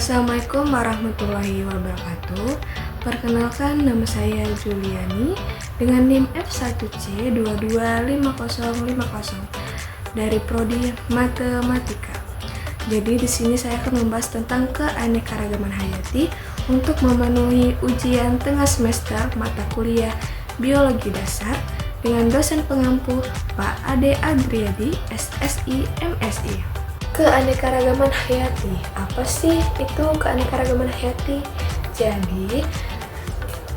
Assalamualaikum warahmatullahi wabarakatuh. Perkenalkan, nama saya Juliani dengan NIM F1C225050 dari Prodi Matematika. Jadi di sini saya akan membahas tentang keanekaragaman hayati untuk memenuhi ujian tengah semester mata kuliah Biologi Dasar dengan dosen pengampu Pak Ade Adriadi, SSI, MSI. Keanekaragaman hayati, apa sih itu keanekaragaman hayati? Jadi,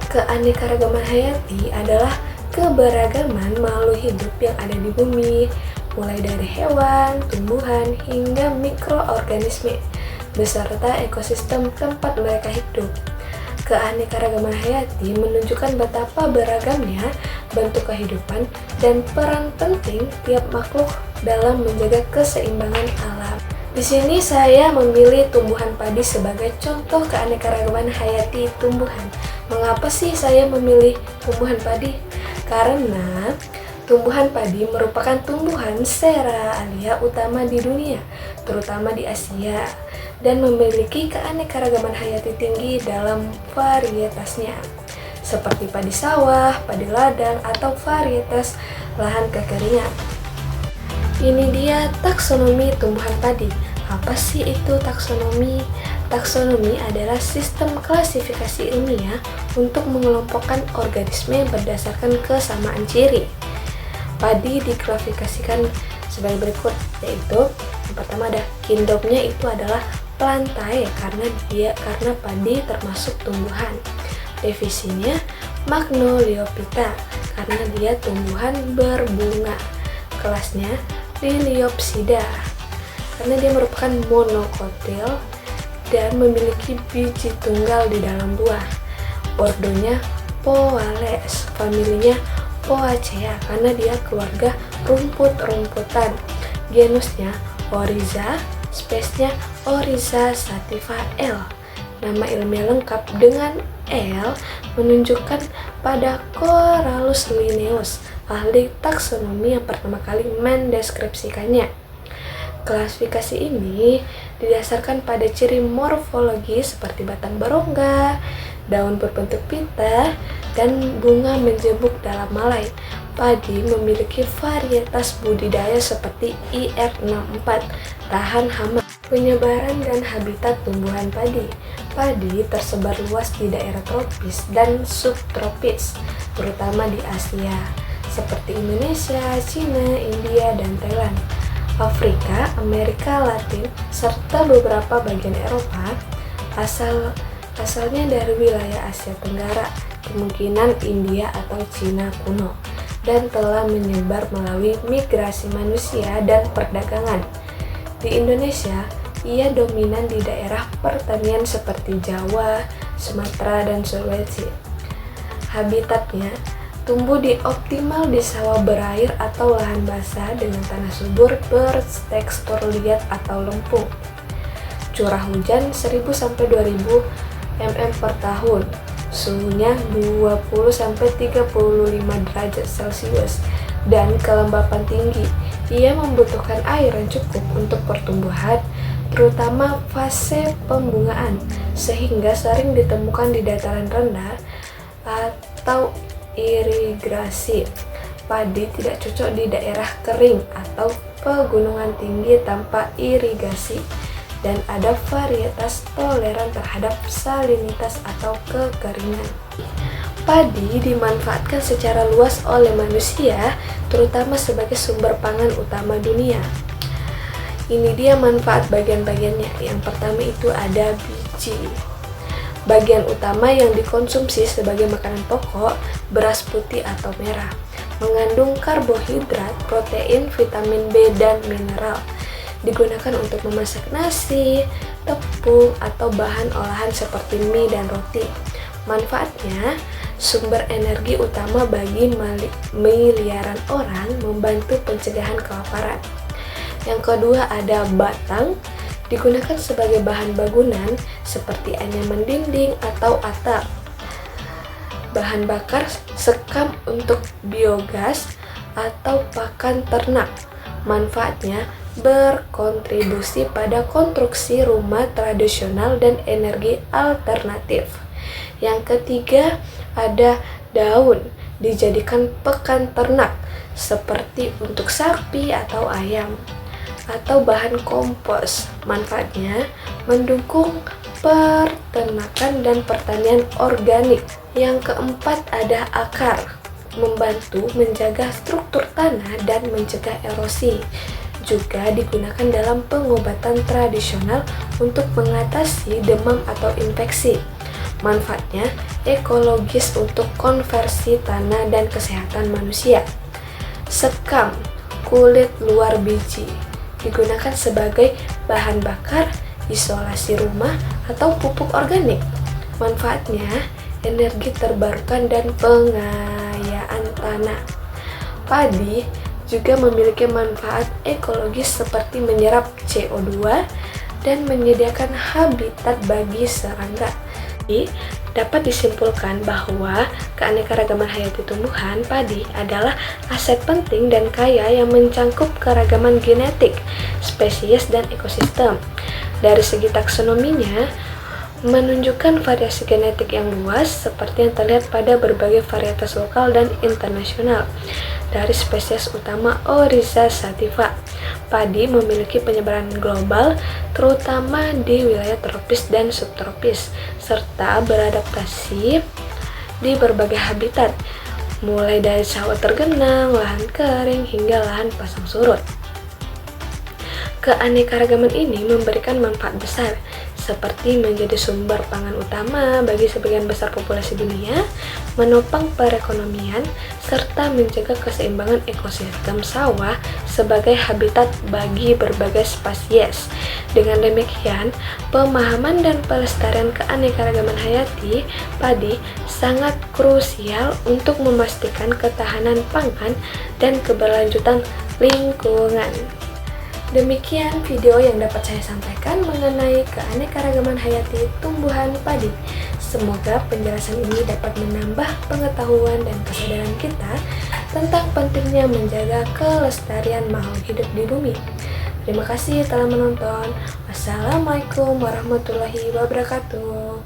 keanekaragaman hayati adalah keberagaman makhluk hidup yang ada di bumi, mulai dari hewan, tumbuhan, hingga mikroorganisme, beserta ekosistem tempat mereka hidup. Keanekaragaman hayati menunjukkan betapa beragamnya bentuk kehidupan dan peran penting tiap makhluk dalam menjaga keseimbangan alam. Di sini saya memilih tumbuhan padi sebagai contoh keanekaragaman hayati tumbuhan. Mengapa sih saya memilih tumbuhan padi? Karena tumbuhan padi merupakan tumbuhan cerealia utama di dunia, terutama di Asia, dan memiliki keanekaragaman hayati tinggi dalam varietasnya, seperti padi sawah, padi ladang, atau varietas lahan kekeringan. Ini dia taksonomi tumbuhan padi. Apa sih itu taksonomi? Taksonomi adalah sistem klasifikasi ilmiah untuk mengelompokkan organisme berdasarkan kesamaan ciri. Padi diklasifikasikan sebagai berikut, yaitu yang pertama ada kindomnya, itu adalah plantae karena padi termasuk tumbuhan. Divisinya Magnoliophyta karena dia tumbuhan berbunga. Kelasnya Liliopsida karena dia merupakan monokotil dan memiliki biji tunggal di dalam buah. Ordonya Poales, familinya Poacea karena dia keluarga rumput-rumputan. Genusnya Oryza, spesiesnya Oryza sativa L. Nama ilmiah lengkap dengan L menunjukkan pada Corallus linnaeus, ahli taksonomi yang pertama kali mendeskripsikannya. Klasifikasi ini didasarkan pada ciri morfologi seperti batang berongga, daun berbentuk pita, dan bunga menjembuk dalam malai. Padi memiliki varietas budidaya seperti IR64, tahan hama. Penyebaran dan habitat tumbuhan padi. Padi tersebar luas di daerah tropis dan subtropis, terutama di Asia, seperti Indonesia, Cina, India, dan Thailand. Afrika, Amerika Latin, serta beberapa bagian Eropa. Asalnya dari wilayah Asia Tenggara, kemungkinan India atau Cina kuno, dan telah menyebar melalui migrasi manusia dan perdagangan. Di Indonesia, ia dominan di daerah pertanian seperti Jawa, Sumatera, dan Sulawesi. Habitatnya tumbuh optimal di sawah berair atau lahan basah dengan tanah subur bertekstur liat atau lempung. Curah hujan 1000-2000 mm per tahun. Suhunya 20-35 derajat Celcius dan kelembapan tinggi. Ia membutuhkan air yang cukup untuk pertumbuhan, terutama fase pembungaan, sehingga sering ditemukan di dataran rendah atau irigasi. Padi tidak cocok di daerah kering atau pegunungan tinggi tanpa irigasi, dan ada varietas toleran terhadap salinitas atau kekeringan. Padi dimanfaatkan secara luas oleh manusia, terutama sebagai sumber pangan utama dunia. Ini dia manfaat bagian-bagiannya. Yang pertama itu ada biji. Bagian utama yang dikonsumsi sebagai makanan pokok, beras putih atau merah, mengandung karbohidrat, protein, vitamin B, dan mineral. Digunakan untuk memasak nasi, tepung, atau bahan olahan seperti mie dan roti. Manfaatnya, sumber energi utama bagi miliaran orang, membantu pencegahan kelaparan. Yang kedua ada batang, digunakan sebagai bahan bangunan seperti anyaman dinding atau atap. Bahan bakar sekam untuk biogas atau pakan ternak. Manfaatnya berkontribusi pada konstruksi rumah tradisional dan energi alternatif. Yang ketiga, ada daun dijadikan pakan ternak seperti untuk sapi atau ayam, atau bahan kompos. Manfaatnya mendukung peternakan dan pertanian organik. Yang keempat, ada akar, membantu menjaga struktur tanah dan mencegah erosi. Juga digunakan dalam pengobatan tradisional untuk mengatasi demam atau infeksi. Manfaatnya ekologis untuk konversi tanah dan kesehatan manusia. Sekam, kulit luar biji, digunakan sebagai bahan bakar, isolasi rumah, atau pupuk organik. Manfaatnya energi terbarukan dan pengayaan tanah. Padi juga memiliki manfaat ekologis seperti menyerap CO2 dan menyediakan habitat bagi serangga. Jadi, dapat disimpulkan bahwa keanekaragaman hayati tumbuhan padi adalah aset penting dan kaya yang mencangkup keragaman genetik, spesies, dan ekosistem. Dari segi taksonominya, menunjukkan variasi genetik yang luas seperti yang terlihat pada berbagai varietas lokal dan internasional. Dari spesies utama Oryza sativa, padi memiliki penyebaran global terutama di wilayah tropis dan subtropis, serta beradaptasi di berbagai habitat, mulai dari sawah tergenang, lahan kering, hingga lahan pasang surut. Keanekaragaman ini memberikan manfaat besar, seperti menjadi sumber pangan utama bagi sebagian besar populasi dunia, menopang perekonomian, serta menjaga keseimbangan ekosistem sawah sebagai habitat bagi berbagai spesies. Dengan demikian, pemahaman dan pelestarian keanekaragaman hayati padi sangat krusial untuk memastikan ketahanan pangan dan keberlanjutan lingkungan. Demikian video yang dapat saya sampaikan mengenai keanekaragaman hayati tumbuhan padi. Semoga penjelasan ini dapat menambah pengetahuan dan kesadaran kita tentang pentingnya menjaga kelestarian makhluk hidup di bumi. Terima kasih telah menonton. Wassalamualaikum warahmatullahi wabarakatuh.